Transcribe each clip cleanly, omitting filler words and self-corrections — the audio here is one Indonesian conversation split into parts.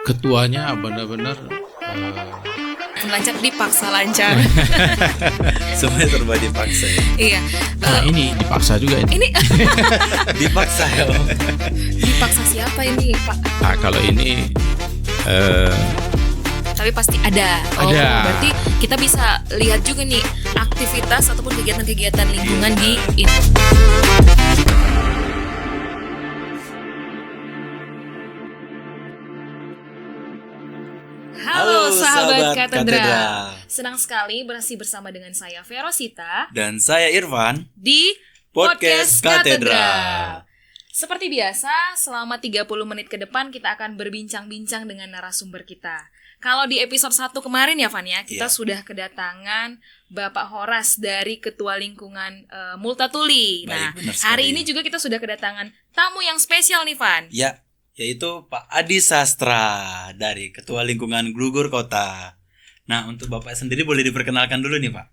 ketuanya benar-benar lancar, dipaksa lancar. Semuanya serba dipaksa ya. Iya. ini dipaksa juga ini. Ini Dipaksa ya Om. dipaksa siapa ini, Pak? Nah, kalau ini Tapi pasti ada. Oh, Ada. berarti kita bisa lihat juga nih aktivitas ataupun kegiatan-kegiatan lingkungan di ini. Halo sahabat Katedra. Senang sekali masih bersama dengan saya Verosita Dan saya Irfan di Podcast Katedra. Seperti biasa, selama 30 menit ke depan kita akan berbincang-bincang dengan narasumber kita. Kalau di episode 1 kemarin ya Van ya, kita sudah kedatangan Bapak Horas dari Ketua Lingkungan Multatuli. Baik, Nah, benar hari sekali. ini juga kita sudah kedatangan tamu yang spesial nih Van. Ya, yaitu Pak Adi Sastra dari Ketua Lingkungan Glugur Kota. Nah, untuk Bapak sendiri boleh diperkenalkan dulu nih Pak.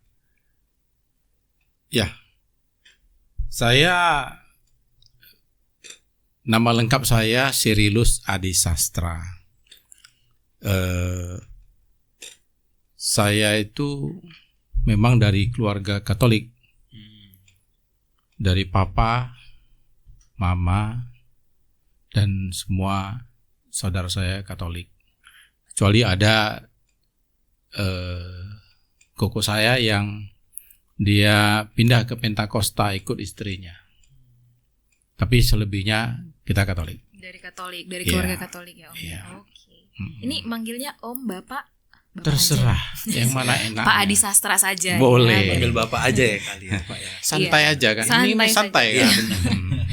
ya, saya nama lengkap saya Sirilus Adi Sastra. Saya itu memang dari keluarga Katolik, dari papa, mama, dan semua saudara saya Katolik. Kecuali ada koko saya yang dia pindah ke Pentakosta ikut istrinya. Tapi selebihnya kita Katolik. Dari Katolik, dari Iya. keluarga Katolik ya Om. Iya. Oke. Ini manggilnya Om, Bapak Terserah aja. yang mana enak. Pak Adi Sastra saja. Boleh. Ya. Panggil Bapak aja ya kali ya Pak ya. Santai aja kan. Ini Santai santai Iya, kan. benar.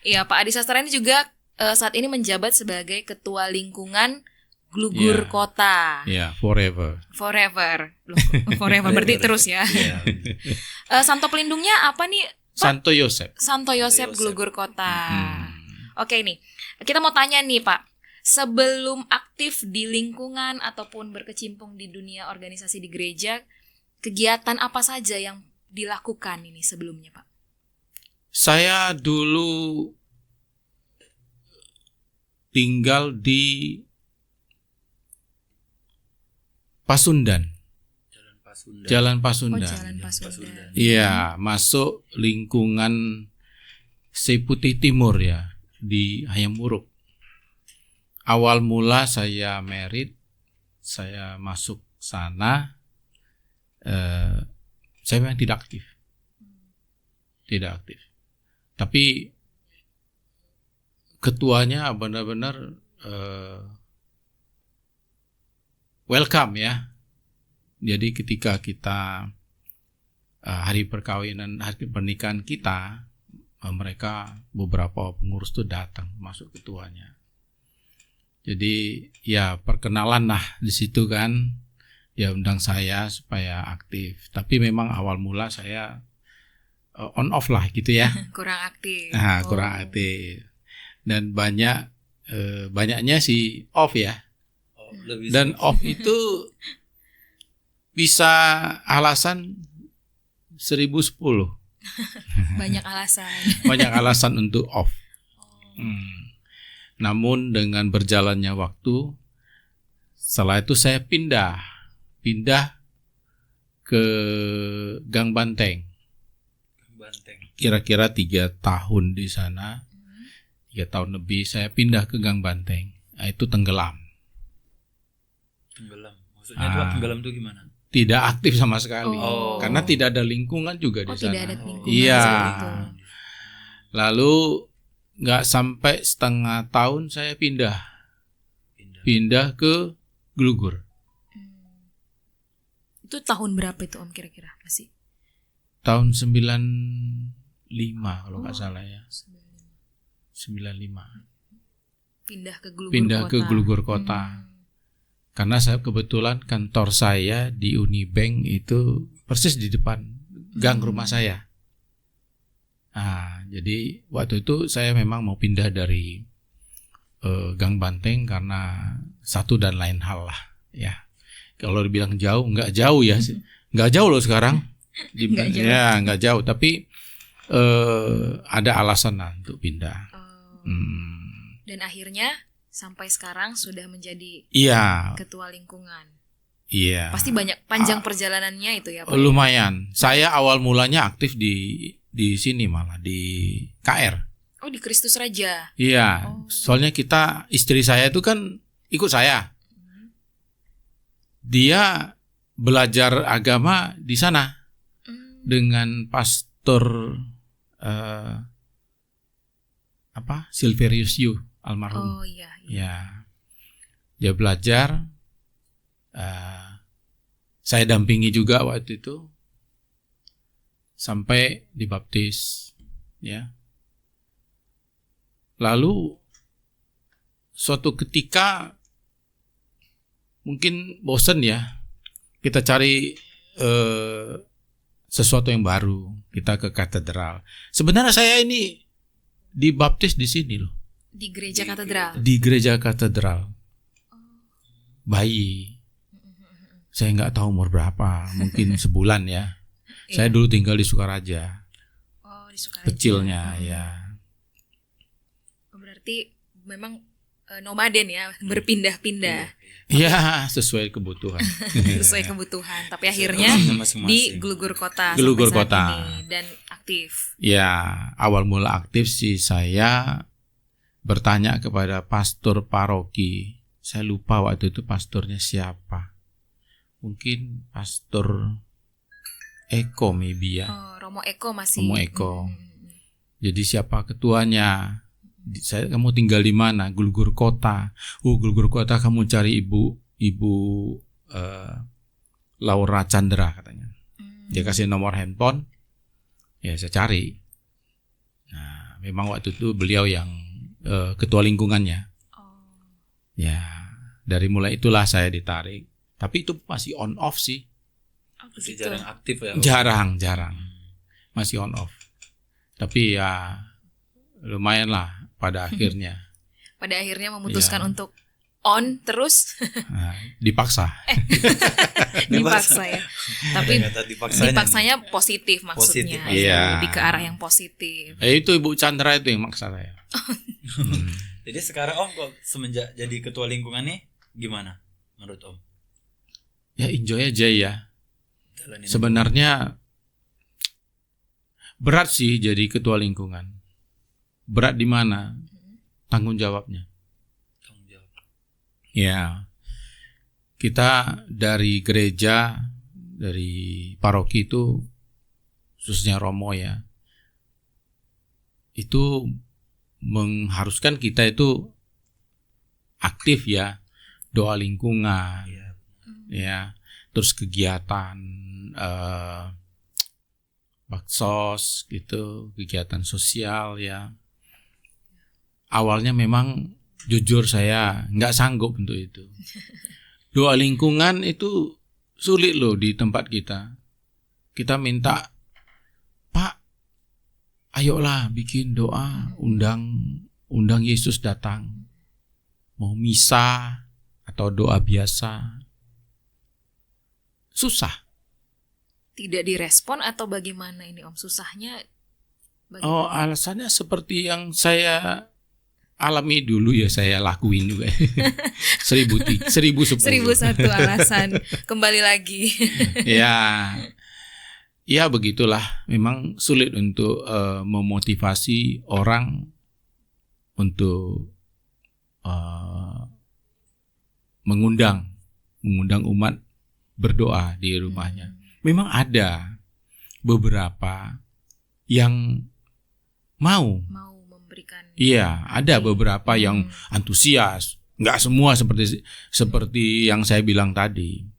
Iya, Pak Adi Sastra ini juga saat ini menjabat sebagai Ketua Lingkungan Glugur Iya. Kota. Ya, forever. Forever. Loh, forever berarti terus ya. Iya. Santo pelindungnya apa nih? Santo Yosef. Santo Yosef Glugur Kota. Oke nih, kita mau tanya nih Pak. Sebelum aktif di lingkungan ataupun berkecimpung di dunia organisasi di gereja, kegiatan apa saja yang dilakukan ini sebelumnya Pak? Saya dulu tinggal di Pasundan. Jalan Pasundan. Jalan Oh, Pasundan. Jalan Pasundan. Iya, masuk lingkungan Seputih Timur ya, di Hayamuruk. Awal mula saya merit, saya masuk sana, saya memang tidak aktif. Tapi ketuanya benar-benar welcome ya. Jadi ketika kita hari perkawinan, hari pernikahan kita, mereka beberapa pengurus tuh datang, masuk ketuanya. Jadi ya perkenalan lah di situ kan, dia undang saya supaya aktif. Tapi memang awal mula saya on off lah gitu ya. Kurang aktif. Nah, Oh. kurang aktif. Dan banyaknya sih off ya. Oh, lebih Dan off itu bisa alasan 1010. Banyak alasan. Banyak alasan untuk off. Namun dengan berjalannya waktu, setelah itu saya pindah ke Gang Banteng. Banteng. Kira-kira 3 tahun di sana, 3 tahun lebih saya pindah ke Gang Banteng. Nah, itu tenggelam. Tenggelam. Maksudnya itu tenggelam itu gimana? Tidak aktif sama sekali. Oh. Karena tidak ada lingkungan juga di sana. Tidak ada lingkungan Iya. seperti itu. Lalu nggak sampai setengah tahun saya pindah ke Glugur. Itu tahun berapa itu Om kira-kira? Masih Tahun 95 kalau nggak salah ya. 95. pindah ke Glugur Pindah Kota. ke Glugur Kota. Karena saya kebetulan kantor saya di Unibank itu persis di depan gang rumah saya. Nah, jadi waktu itu saya memang mau pindah dari Gang Banteng karena satu dan lain hal lah ya. Kalau dibilang jauh, nggak jauh ya, nggak jauh loh sekarang. Nggak jauh. Ya nggak jauh, tapi ada alasan lah untuk pindah. Dan akhirnya sampai sekarang sudah menjadi Iya, ketua lingkungan. iya. Pasti banyak panjang perjalanannya itu ya Pak. Lumayan. Saya awal mulanya aktif di sini malah di KR. Oh, di Kristus Raja. Iya, Oh. soalnya istri saya itu kan ikut saya. Dia belajar agama di sana dengan pastor Silverius Yu almarhum. Oh iya. Ya, dia belajar. Saya dampingi juga waktu itu sampai dibaptis. Ya. Lalu suatu ketika mungkin bosan ya, kita cari sesuatu yang baru, kita ke katedral. Sebenarnya saya ini dibaptis di sini loh, Di gereja katedral. di gereja katedral. Bayi, saya nggak tahu umur berapa, mungkin sebulan ya. Saya dulu tinggal di Sukaraja, Oh, di Sukaraja. kecilnya ya. Berarti memang nomaden ya, berpindah-pindah Ya, sesuai kebutuhan. sesuai kebutuhan. Tapi akhirnya Masing-masing. di Gelugur Kota. Gelugur sampai saat Kota. ini, dan aktif. Ya, awal mula aktif sih saya bertanya kepada pastor paroki. Saya lupa waktu itu pastornya siapa. Mungkin pastor Eko maybe ya. Oh, Romo Eko masih. Romo Eko. Jadi siapa ketuanya? Kamu tinggal di mana? Gelugur Kota. Gelugur Kota, kamu cari ibu Laura Chandra katanya. Dia kasih nomor handphone. Ya saya cari. Nah, memang waktu itu beliau yang ketua lingkungannya. Oh. Ya, dari mulai itulah saya ditarik. Tapi itu masih on off sih. Oh, Masih begitu. jarang aktif ya. Jarang. Masih on off. Tapi ya lumayan lah pada akhirnya. Pada akhirnya memutuskan Ya. untuk on terus. Nah, dipaksa. Dipaksa ya. Tapi Kata dipaksanya. dipaksanya positif maksudnya. Positif. Iya. Lebih ke arah yang positif. Itu Ibu Chandra itu yang maksa saya. Jadi sekarang Om kok semenjak jadi ketua lingkungan nih gimana menurut Om? Ya enjoy aja ya. Jalanin Sebenarnya berat sih jadi ketua lingkungan. Berat di mana? Tanggung jawabnya. tanggung jawab. Ya. Kita dari gereja, dari paroki itu, khususnya Romo ya, itu mengharuskan kita itu aktif ya, doa lingkungan, Iya. ya, terus kegiatan baksos gitu, kegiatan sosial ya. Awalnya memang jujur saya nggak sanggup untuk itu. Doa lingkungan itu sulit loh di tempat kita. Kita minta, Pak, ayolah bikin doa, undang Yesus datang. Mau misa atau doa biasa. Susah. Tidak direspon atau bagaimana ini Om? Susahnya Oh, bagaimana? alasannya seperti yang saya alami dulu ya, saya lakuin juga. 1010. 1001 alasan. Kembali lagi. Ya begitulah. Memang sulit untuk memotivasi orang untuk mengundang umat berdoa di rumahnya. Memang ada beberapa yang mau. Mau memberikan. Iya, ada beberapa yang antusias. Nggak semua seperti yang saya bilang tadi.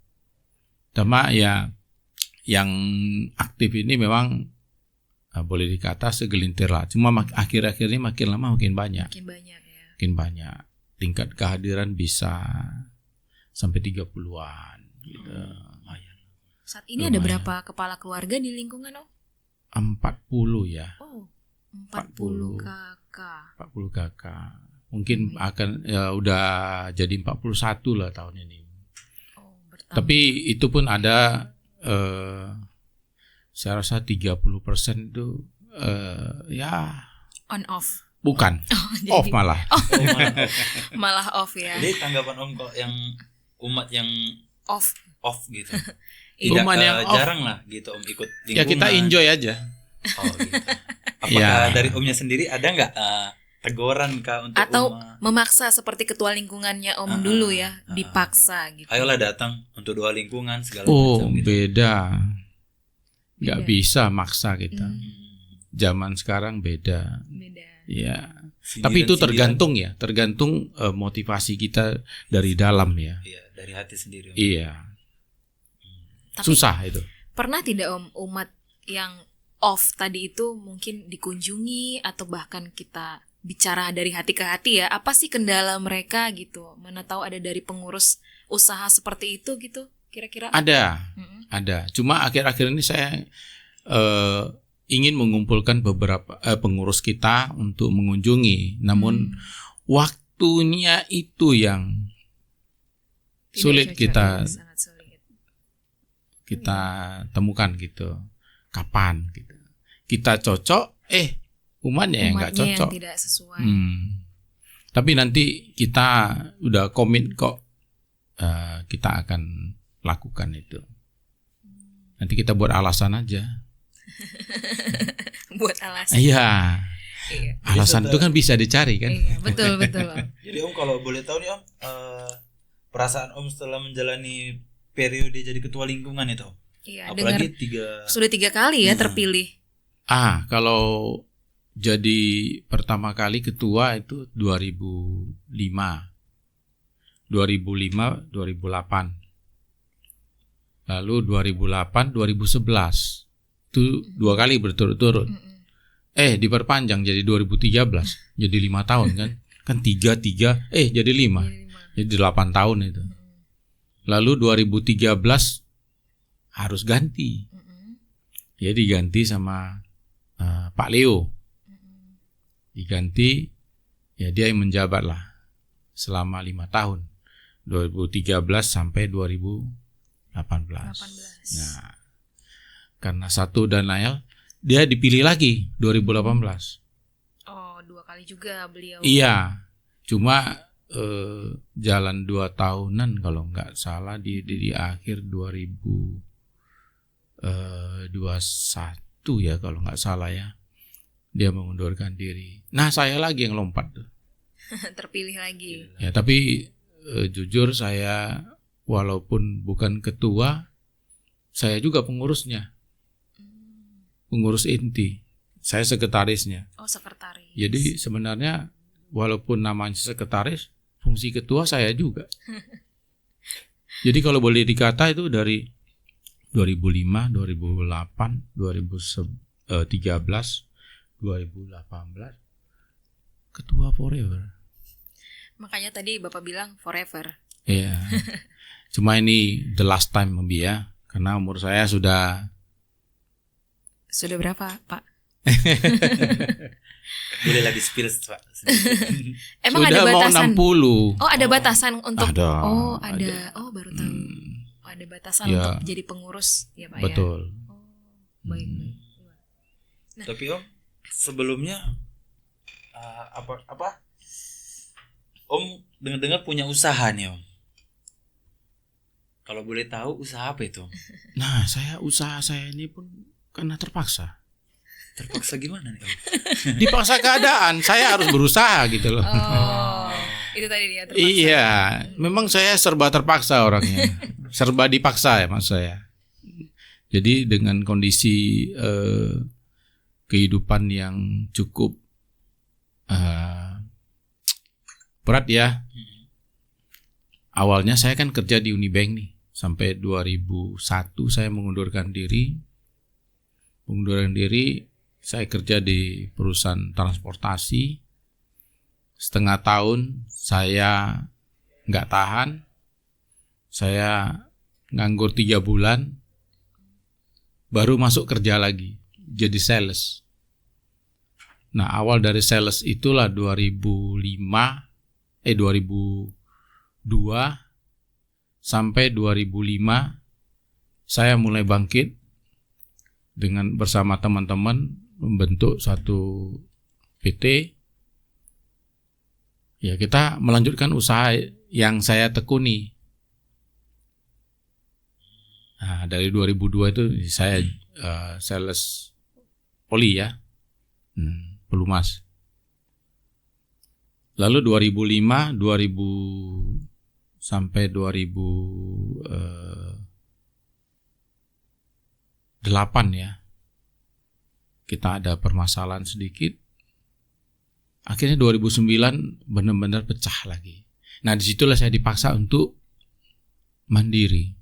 Cuma ya yang aktif ini memang boleh dikata segelintir lah. Cuma akhir-akhir ini makin lama makin banyak. Makin banyak ya. Makin banyak. Tingkat kehadiran bisa sampai 30-an gitu. Saat ini Lumayan. ada berapa kepala keluarga di lingkungan Om? 40 ya. Oh, 40 kakak. 40 kakak. Mungkin akan udah jadi 41 lah tahun ini. Oh, bertambah. Tapi itu pun ada saya rasa 30% itu ya On off. Bukan. Jadi- Off malah. Oh, malah. Malah off ya. Jadi tanggapan Om kok yang umat yang Off. off gitu. Iya. Tidak Umat yang off. jarang lah gitu Om ikut lingkungan. Ya kita enjoy aja. Oh gitu. Apakah Ya. dari Omnya sendiri ada nggak teguran kah untuk Atau umat? memaksa seperti ketua lingkungannya Om dulu ya, dipaksa gitu. Ayolah datang untuk doa lingkungan segala Oh, macam gitu. beda. Nggak Beda. bisa maksa kita. Hmm, Zaman sekarang beda. beda. Ya. Sindiran- Tapi itu sindiran. tergantung ya, tergantung motivasi kita dari dalam ya. Iya, dari hati sendiri. Om. Iya. Tapi Susah itu. pernah tidak Om umat yang off tadi itu mungkin dikunjungi atau bahkan kita bicara dari hati ke hati ya, apa sih kendala mereka gitu? Mana tahu ada dari pengurus usaha seperti itu gitu kira-kira? Ada. Mm-mm. Ada. Cuma akhir-akhir ini saya ingin mengumpulkan beberapa pengurus kita untuk mengunjungi. Namun waktunya itu yang Tidak sulit cocok, kita ya, sangat sulit. kita temukan gitu. Kapan gitu. Kita cocok, umatnya yang nggak Umatnya cocok. yang tidak sesuai. Tapi nanti kita udah komit kok, kita akan lakukan itu. Nanti kita buat alasan aja. Buat alasan. Iya, Iya. alasan itu kan bisa dicari kan. Iya, betul betul. Om. Jadi Om kalau boleh tahu nih Om, perasaan Om setelah menjalani periode jadi ketua lingkungan itu, Om? Iya, dengar Apalagi sudah 3 kali ya terpilih. Kalau jadi pertama kali ketua itu 2005, 2008. Lalu 2008, 2011. Itu 2 kali berturut-turut. Mm-mm. Diperpanjang jadi 2013. Jadi 5 tahun kan. Kan 3, jadi 5. Jadi 5. Jadi 8 tahun itu. Lalu 2013 harus ganti. Mm-mm. Ya diganti sama Pak Leo. Mm-mm. Diganti, ya dia yang menjabat lah selama 5 tahun. 2013 sampai 2018. 18. Nah, karena satu dan lain, dia dipilih lagi 2018. Oh, 2 kali juga beliau. Iya, cuma jalan 2 tahunan kalau nggak salah di akhir 2021 ya kalau nggak salah ya, dia mengundurkan diri. Nah saya lagi yang lompat tuh. Terpilih lagi. Ya tapi jujur saya walaupun bukan ketua, saya juga pengurusnya, pengurus inti. Saya sekretarisnya. Oh, sekretaris. Jadi sebenarnya walaupun namanya sekretaris, fungsi ketua saya juga. Jadi kalau boleh dikata itu dari 2005, 2008, 2013, 2018 ketua forever. Makanya tadi Bapak bilang forever. Iya. Cuma ini the last time Mbi ya, karena umur saya sudah Sudah berapa, Pak? boleh lagi spill Pak. Emang sudah ada mau batasan? 60. Oh, ada batasan untuk Ada, Oh, ada. ada. Oh, baru tahu. Oh, ada batasan Ya. untuk jadi pengurus ya, Pak ya. Betul. Oh, baik. Tapi Om sebelumnya apa? Om dengar-dengar punya usaha nih Om. Kalau boleh tahu usaha apa itu? Om? Nah, usaha saya ini pun karena terpaksa. Terpaksa gimana nih Om? Dipaksa keadaan, saya harus berusaha gitu loh. Oh, itu tadi dia terpaksa. Iya, memang saya serba terpaksa orangnya. Serba dipaksa ya mas saya. Jadi dengan kondisi kehidupan yang cukup berat ya. Awalnya saya kan kerja di Unibank nih. Sampai 2001 saya mengundurkan diri. Saya kerja di perusahaan transportasi. Setengah tahun saya nggak tahan. Saya nganggur 3 bulan. Baru masuk kerja lagi. Jadi sales. Nah awal dari sales itulah 2002 sampai 2005 saya mulai bangkit dengan bersama teman-teman membentuk satu PT Ya, kita melanjutkan usaha yang saya tekuni. Nah, dari 2002 itu saya sales poli ya, pelumas. Lalu 2005, 2000 sampai 2008 ya, kita ada permasalahan sedikit. Akhirnya 2009 benar-benar pecah lagi. Nah, disitulah saya dipaksa untuk mandiri.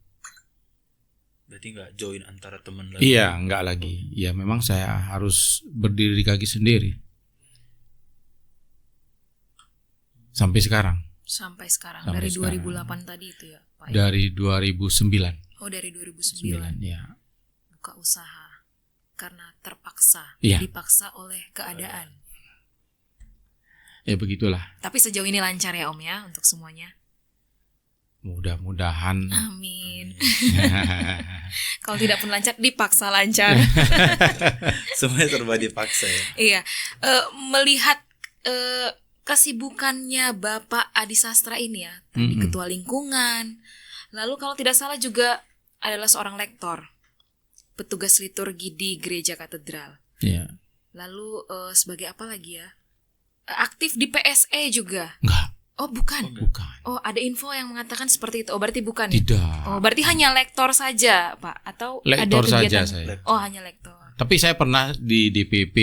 Berarti nggak join antara teman lagi. Iya, nggak lagi. Ya, memang saya harus berdiri di kaki sendiri. Sampai sekarang. Sampai sekarang. Sampai Dari sekarang. 2008 tadi itu ya, Pak. Dari 2009. Oh, dari 2009. Ya. Buka usaha karena terpaksa, Iya. dipaksa oleh keadaan. Ya begitulah. Tapi sejauh ini lancar ya Om ya untuk semuanya. Mudah-mudahan. Amin. Kalau tidak pun lancar, dipaksa lancar. Semuanya serba dipaksa ya. Iya. Melihat kesibukannya Bapak Adi Sastra ini ya, tadi ketua lingkungan. Lalu kalau tidak salah juga adalah seorang lektor, petugas liturgi di Gereja Katedral. Ya. Lalu sebagai apa lagi ya? Aktif di PSE juga. Enggak. Oh, bukan. Bukan. Oh, ada info yang mengatakan seperti itu. Oh, berarti bukan ya? Tidak. Oh, berarti hanya lektor saja, Pak? Atau Lektor ada kegiatan? saja saya. Oh, hanya lektor. Tapi saya pernah di DPP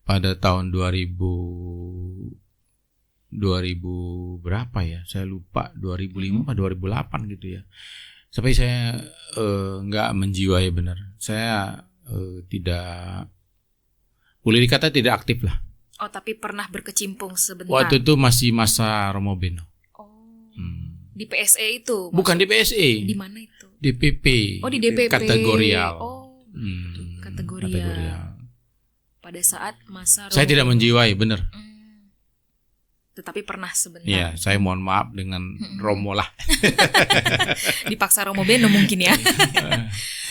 pada tahun 2000 berapa ya? Saya lupa, 2005 atau 2008 gitu ya. Sampai saya nggak menjiwai benar. Saya tidak, boleh dikata tidak aktif lah. Oh, tapi pernah berkecimpung sebentar. Waktu itu masih masa Romo Beno. Oh. Di PSE itu? Bukan di PSE. Di mana itu? DPP. Oh, di DPP. Kategorial. Oh. Hmm, Kategorial. Pada saat masa Saya tidak menjiwai, benar. Tetapi pernah sebentar. Iya, saya mohon maaf dengan Romo lah. Dipaksa Romo Beno mungkin ya.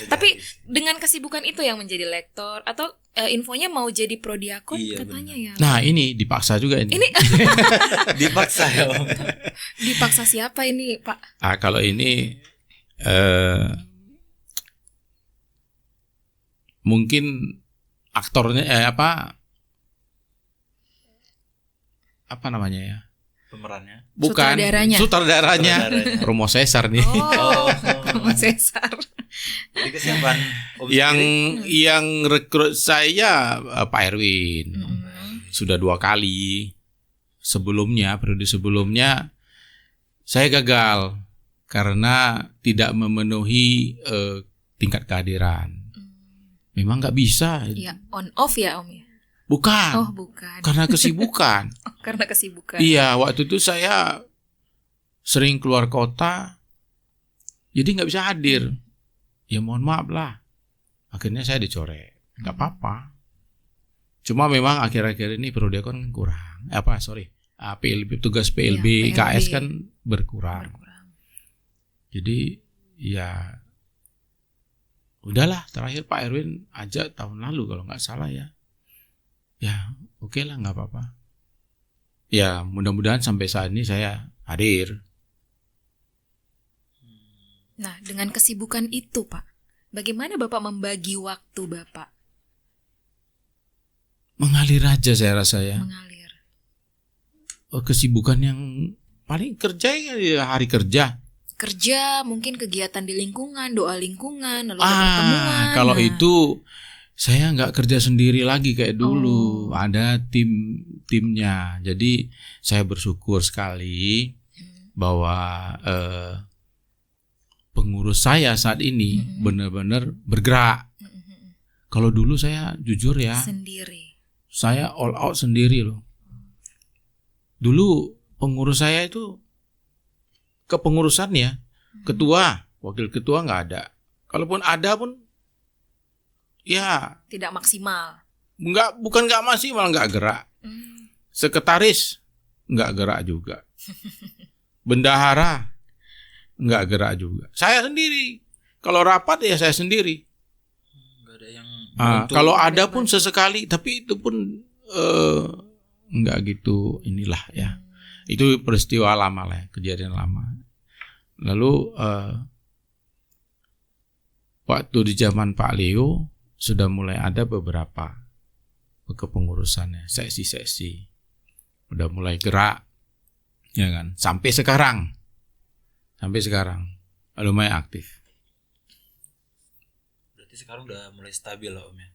Tapi dengan kesibukan itu yang menjadi lektor atau infonya mau jadi prodiakon Iya, katanya ya. Nah, ini dipaksa juga ini. Dipaksa ya Om. Dipaksa siapa ini, Pak? Kalau ini mungkin aktornya apa namanya ya? Pemerannya. Bukan sutradaranya. Romo Cesar nih. Oh, Romo Cesar. Jadi kesiapan Om Yang rekrut saya Pak Erwin. Sudah 2 kali. Periode sebelumnya saya gagal karena tidak memenuhi tingkat kehadiran. Memang nggak bisa. Ya, on off ya Om ya. Bukan. Oh, bukan. Karena kesibukan. Karena kesibukan. Iya, waktu itu saya sering keluar kota, jadi nggak bisa hadir. Ya mohon maaf lah. Akhirnya saya dicoret. Nggak apa-apa. Cuma memang akhir-akhir ini prodiakon kan kurang. PLB, tugas PLB, Ya, KS kan berkurang. Jadi ya udahlah. Terakhir Pak Erwin ajak tahun lalu kalau nggak salah ya. Ya oke lah, nggak apa-apa. Ya mudah-mudahan sampai saat ini saya hadir. Nah, dengan kesibukan itu, Pak, bagaimana Bapak membagi waktu Bapak? Mengalir aja saya rasa ya. Mengalir. Kesibukan yang paling kerja ya hari kerja. Kerja, mungkin kegiatan di lingkungan, doa lingkungan, lalu ada pertemuan. Kalau itu saya nggak kerja sendiri lagi kayak dulu. Ada timnya. Jadi saya bersyukur sekali bahwa pengurus saya saat ini benar-benar bergerak. Kalau dulu saya jujur ya, sendiri. Saya all out sendiri loh. Dulu pengurus saya itu kepengurusannya ketua, wakil ketua nggak ada. Kalaupun ada pun ya tidak maksimal. Bukan nggak maksimal, nggak gerak. Sekretaris nggak gerak juga. Bendahara nggak gerak juga. Saya sendiri. Kalau rapat ya saya sendiri. Nggak ada yang Kalau ada pun sesekali, tapi itu pun nggak gitu inilah ya. Itu peristiwa lama lah, kejadian lama. Lalu waktu di zaman Pak Leo sudah mulai ada beberapa kepengurusannya, seksi-seksi, udah mulai gerak, ya kan? Sampai sekarang lumayan aktif. Berarti sekarang udah mulai stabil lah Om ya.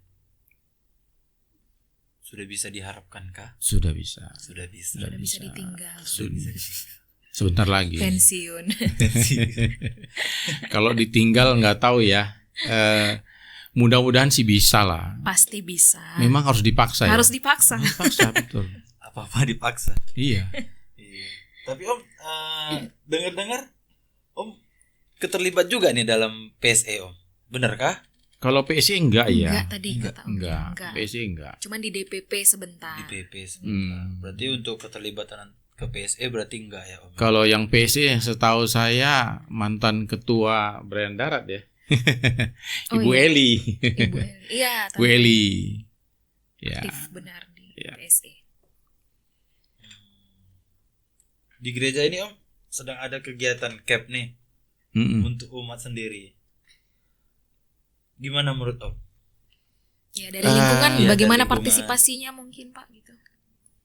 Sudah bisa diharapkan kah? Sudah bisa. Sudah bisa ditinggal. Sebentar lagi. Pensiun. Kalau ditinggal nggak tahu ya. Mudah-mudahan sih bisa lah. Pasti bisa. Memang harus dipaksa. Harus ya? dipaksa. Dipaksa betul. Apa-apa dipaksa. Iya. Iya. Tapi Om dengar-dengar Om keterlibat juga nih dalam PSE Om. Benarkah? Kalau PSI enggak ya. Enggak tadi kata Om. Enggak. PSI enggak. Cuman di DPP sebentar. Di PP sebentar. Berarti untuk keterlibatan ke PSE berarti enggak ya Om? Kalau yang PSI setahu saya mantan ketua Brand Darat ya. Ibu iya. Eli. Ibu Eli. Iya, Bu Eli. Ya. aktif benar di Ya. PSE. Di gereja ini Om sedang ada kegiatan CAP nih untuk umat sendiri. Gimana menurut Om? Ya, dari lingkungan Iya, bagaimana dari lingkungan. partisipasinya mungkin Pak gitu.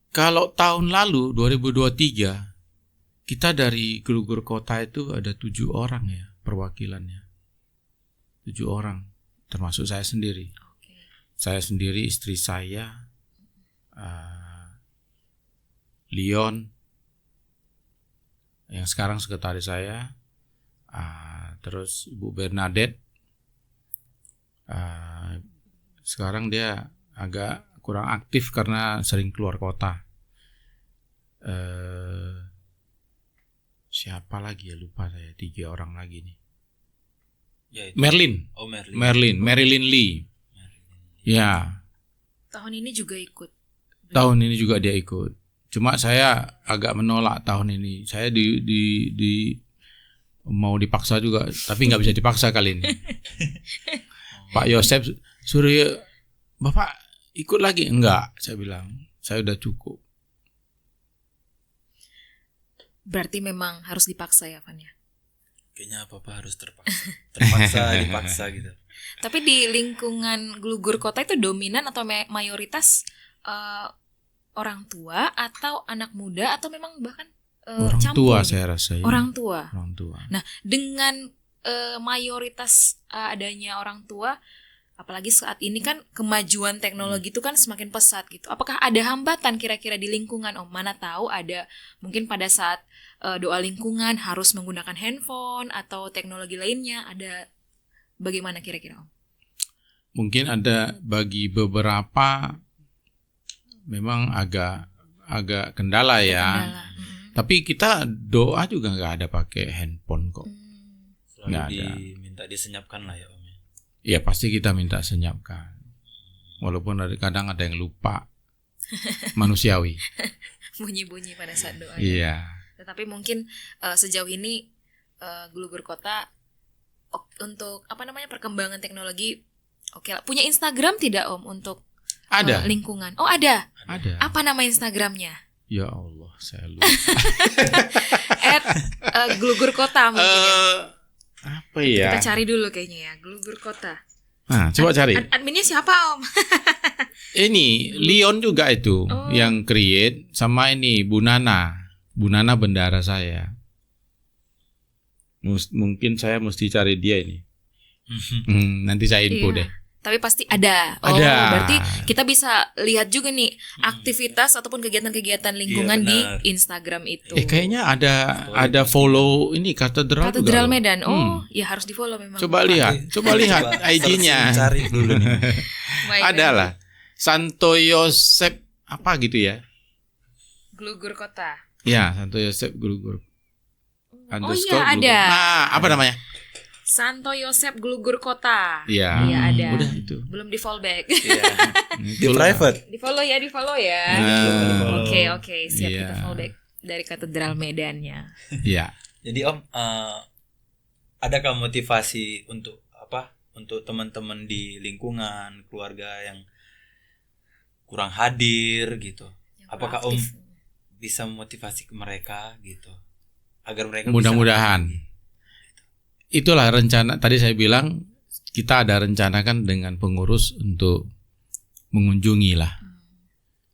Kalau tahun lalu 2023 kita dari Glugur Kota itu ada 7 orang ya perwakilannya. 7 orang termasuk saya sendiri. Oke. Saya sendiri, istri saya, Leon yang sekarang sekretaris saya, terus Ibu Bernadette, sekarang dia agak kurang aktif karena sering keluar kota. Siapa lagi ya, lupa saya, 3 orang lagi nih. Ya, itu. Merlin, Oh Merlin. Marilyn Lee. Ya, Tahun ini juga ikut. tahun ini juga dia ikut. Cuma saya agak menolak tahun ini. Saya mau dipaksa juga, tapi nggak bisa dipaksa kali ini. Pak Yosef suruh, Bapak ikut lagi? Enggak, saya bilang. Saya udah cukup. Berarti memang harus dipaksa ya Van ya. Kayaknya apa-apa harus terpaksa dipaksa gitu. Tapi di lingkungan Glugur Kota itu dominan atau mayoritas orang tua atau anak muda atau memang bahkan Orang campur tua gitu? saya rasa ya. Orang tua. Orang tua. Nah, dengan mayoritas adanya orang tua, apalagi saat ini kan kemajuan teknologi itu kan semakin pesat gitu. Apakah ada hambatan kira-kira di lingkungan Om? Mana tahu ada mungkin pada saat doa lingkungan harus menggunakan handphone atau teknologi lainnya, ada bagaimana kira-kira Om? Mungkin ada bagi beberapa memang agak kendala ya. Kendala. Tapi kita doa juga nggak ada pakai handphone kok. Selalu Nggak ada. diminta disenyapkan lah ya Om. Ya pasti kita minta senyapkan. Walaupun kadang ada yang lupa. Manusiawi. Bunyi-bunyi pada saat doa. Iya. Tetapi mungkin sejauh ini Glugur Kota untuk perkembangan teknologi oke lah. Punya Instagram tidak Om untuk Ada. lingkungan? Oh ada. Ada. Apa nama Instagramnya? Ya Allah, saya lupa. @Glugur Kota mungkin ya. Apa ya? Kita cari dulu kayaknya ya, Glugur Kota. Nah, coba cari. Adminnya siapa Om? Ini Leon juga itu yang create, sama ini Bu Nana bendara saya. Mungkin saya mesti cari dia ini. Nanti saya info Iya. deh. Tapi pasti ada. Oh, Ada. berarti kita bisa lihat juga nih aktivitas ataupun kegiatan-kegiatan lingkungan Iya, di benar. Instagram itu. Kayaknya ada follow ini katedral juga Katedral loh. Medan. Oh, ya harus di-follow memang. Coba lihat IG-nya. searching, cari dulu nih. Baik, Ada lah. Santo Yosef apa gitu ya? Glugur Kota. Ya, Santo Yosef Glugur. Oh iya ada. Nah, apa namanya? Santo Yosef Glugur Kota. Iya. Iya ada. Udah itu. Belum di follow back. Iya. Di Itulah. private. Di follow ya. Nah. Oke, siap Iya. kita follow back dari Katedral Medannya. Iya. Jadi Om, adakah motivasi untuk apa? Untuk teman-teman di lingkungan, keluarga yang kurang hadir gitu. Yang Apakah proaktif. bisa memotivasi ke mereka gitu agar mereka Mudah-mudahan. bisa. Itulah rencana tadi saya bilang, kita ada rencanakan dengan pengurus untuk mengunjungi lah.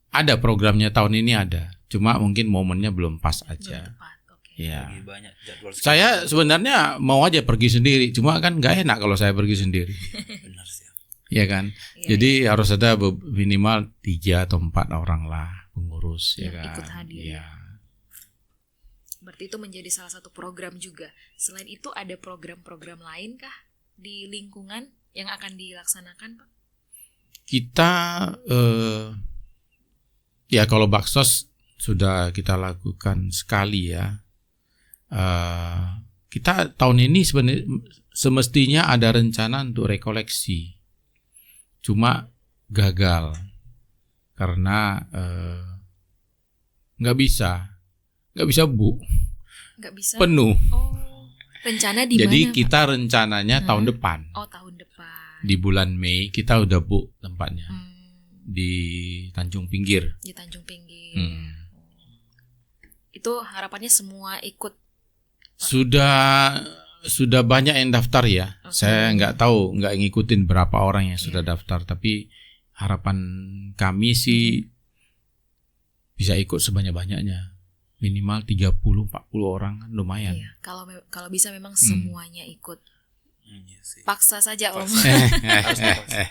Ada programnya tahun ini ada, cuma mungkin momennya belum pas Belum aja. tepat. Oke. Ya. Lagi banyak jadwal Saya sebenarnya mau aja pergi sendiri, cuma kan nggak enak kalau saya pergi sendiri, benar sih. ya kan. Iya, Jadi harus ada minimal 3 atau 4 orang lah pengurus, ya Yang kan. ikut hadir. Ya. Berarti itu menjadi salah satu program juga. Selain itu ada program-program lain kah di lingkungan yang akan dilaksanakan, Pak? Kita ya kalau baksos sudah kita lakukan sekali ya. Kita tahun ini sebenarnya semestinya ada rencana untuk rekoleksi, cuma gagal karena nggak bisa Bu, Nggak bisa. penuh. Oh, rencana di Jadi mana, Pak? kita rencananya tahun depan Oh, tahun depan. di bulan Mei kita udah book tempatnya Hmm, di Tanjung Pinggir. di Tanjung Pinggir. Hmm. Itu harapannya semua ikut. Sudah banyak yang daftar ya. Oke. Saya nggak tahu, nggak ngikutin berapa orang yang sudah daftar. Tapi harapan kami sih bisa ikut sebanyak-banyaknya. Minimal 30-40 orang kan lumayan. Iya, kalau bisa memang semuanya ikut. Iya sih. Paksa saja, Om. Harus dipaksa.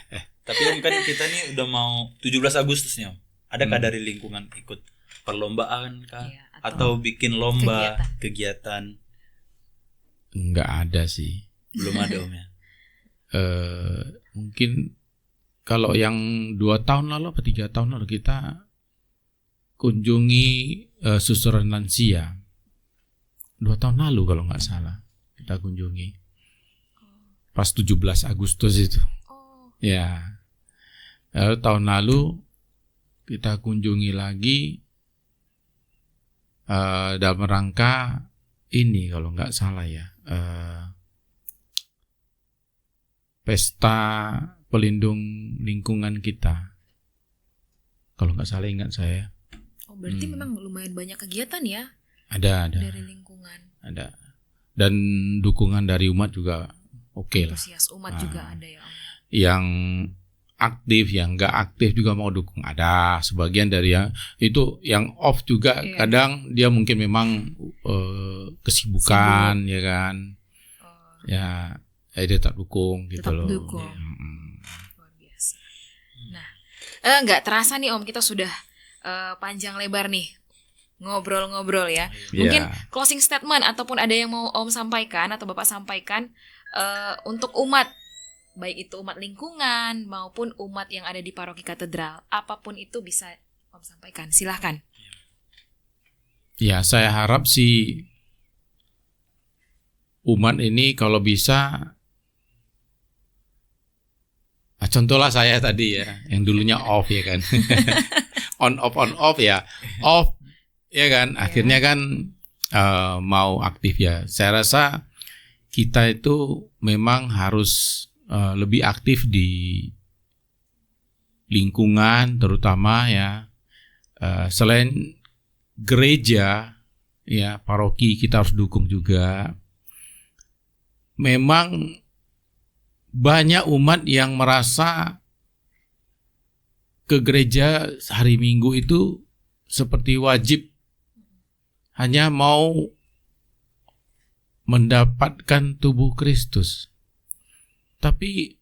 Tapi Om kan kita nih udah mau 17 Agustus nih Om. Adakah dari lingkungan ikut perlombaan kah? Iya, atau bikin lomba kegiatan? Nggak ada sih. Belum ada Om ya. Mungkin kalau yang 2 tahun lalu atau 3 tahun lalu kita kunjungi susuran lansia. 2 tahun lalu kalau nggak salah kita kunjungi. Pas 17 Agustus itu. Oh, Ya. Lalu tahun lalu kita kunjungi lagi dalam rangka ini kalau nggak salah ya. Pesta pelindung lingkungan kita. Kalau nggak salah ingat saya. oh berarti memang lumayan banyak kegiatan ya Ada. dari lingkungan. Ada. Dan dukungan dari umat juga oke lah. Antusias umat juga ada ya, Om. Yang aktif, yang nggak aktif juga mau dukung. Ada sebagian dari yang itu yang off juga. Iya. Kadang dia mungkin memang kesibukan, ya kan. Ya, dia tak dukung gitu Tetap loh. dukung. Mm-mm. Luar biasa. Nah, nggak terasa nih Om, kita sudah panjang lebar nih ngobrol-ngobrol ya. Mungkin Ya. closing statement ataupun ada yang mau Om sampaikan atau Bapak sampaikan untuk umat, baik itu umat lingkungan maupun umat yang ada di paroki katedral, apapun itu bisa Om sampaikan. Silahkan. Ya, saya harap sih umat ini kalau bisa, contohlah saya tadi ya, yang dulunya off ya kan, on off ya, off ya kan, akhirnya kan mau aktif ya. Saya rasa kita itu memang harus lebih aktif di lingkungan, terutama ya. Selain gereja, ya paroki kita harus dukung juga. Memang banyak umat yang merasa ke gereja hari Minggu itu seperti wajib, hanya mau mendapatkan tubuh Kristus. Tapi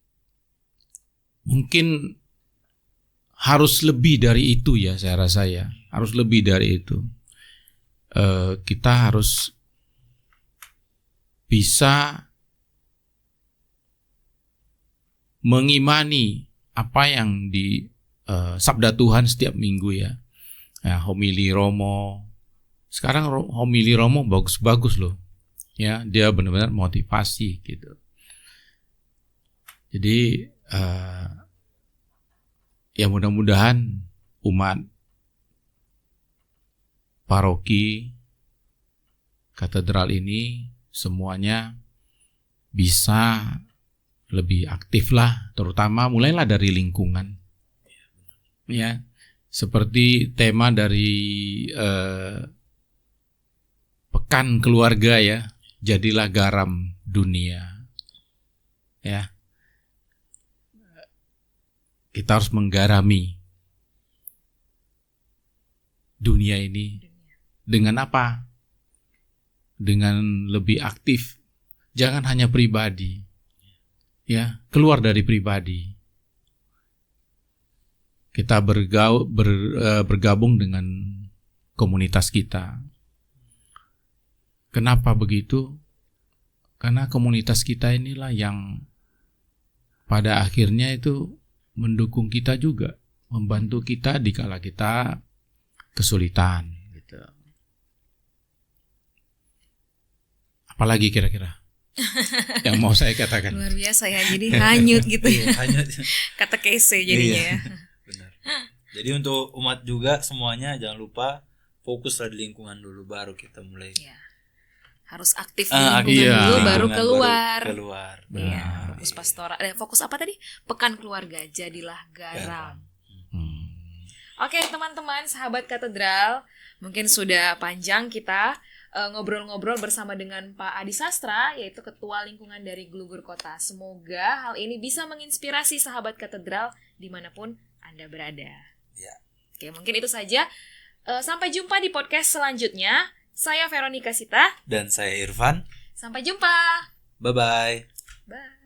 mungkin harus lebih dari itu ya, saya rasa ya. Harus lebih dari itu. Kita harus bisa mengimani apa yang di sabda Tuhan setiap minggu ya. Homili Romo. Sekarang homili Romo bagus-bagus loh. Ya, dia benar-benar motivasi gitu. Jadi ya mudah-mudahan umat paroki katedral ini semuanya bisa lebih aktif lah, terutama mulailah dari lingkungan. Ya, seperti tema dari Pekan Keluarga ya, jadilah garam dunia. Ya. Kita harus menggarami dunia ini dengan apa? Dengan lebih aktif. Jangan hanya pribadi. Ya, keluar dari pribadi. Kita bergabung dengan komunitas kita. Kenapa begitu? Karena komunitas kita inilah yang pada akhirnya itu mendukung kita juga, membantu kita dikala kita kesulitan gitu. Apalagi kira-kira yang mau saya katakan? Luar biasa ya, jadi hanyut gitu ya. Hanyut. Kata kese jadinya ya. Benar. Jadi untuk umat juga semuanya jangan lupa fokuslah di lingkungan dulu, baru kita mulai. Ya. Harus aktif di lingkungan iya. dulu baru Lingkungan keluar. baru keluar. Iya, fokus pastoral. Fokus apa tadi? Pekan Keluarga, jadilah garam. Oke, teman-teman, sahabat katedral, mungkin sudah panjang kita ngobrol-ngobrol bersama dengan Pak Adi Sastra, yaitu Ketua Lingkungan dari Glugur Kota. Semoga hal ini bisa menginspirasi sahabat katedral dimanapun Anda berada. Ya. Oke, mungkin itu saja. Sampai jumpa di podcast selanjutnya. Saya Veronica Sita. Dan saya Irfan. Sampai jumpa. Bye-bye. Bye.